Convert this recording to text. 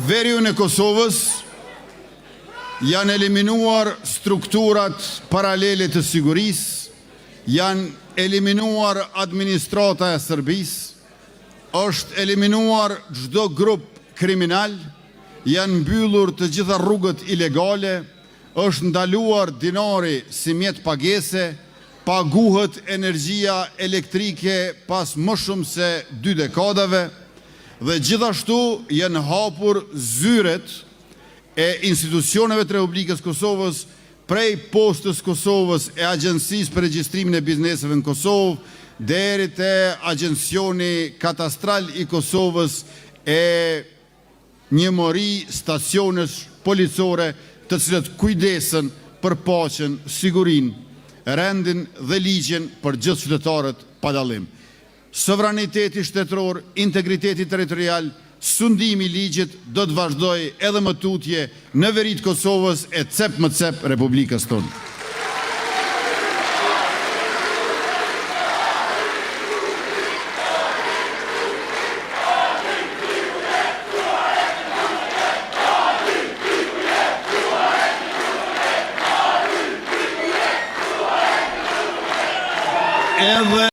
veriun e Kosovës janë eliminuar strukturat paralele të sigurisë, janë eliminuar administrata e Serbisë, është eliminuar çdo grup kriminal, janë mbyllur të gjitha rrugët ilegale, është ndaluar dinari si mjet pagese, paguhet energjia elektrike pas më shumë se 2 dekadave, dhe gjithashtu janë hapur zyret e institucioneve të Republikës Kosovës prej postës Kosovës e Agjencisë për regjistrimin e bizneseve në Kosovë, deri te Agjencioni Katastral i Kosovës e njëmori stacionesh policore të cilët kujdesen për paqen, sigurinë, rendin dhe ligjen për gjithë qytetarët pa dallim. Sovraniteti shtetëror, integriteti territorial, sundimi i ligjit do të vazhdojë edhe më tutje në veri të Kosovës e cep më cep Republikës tonë.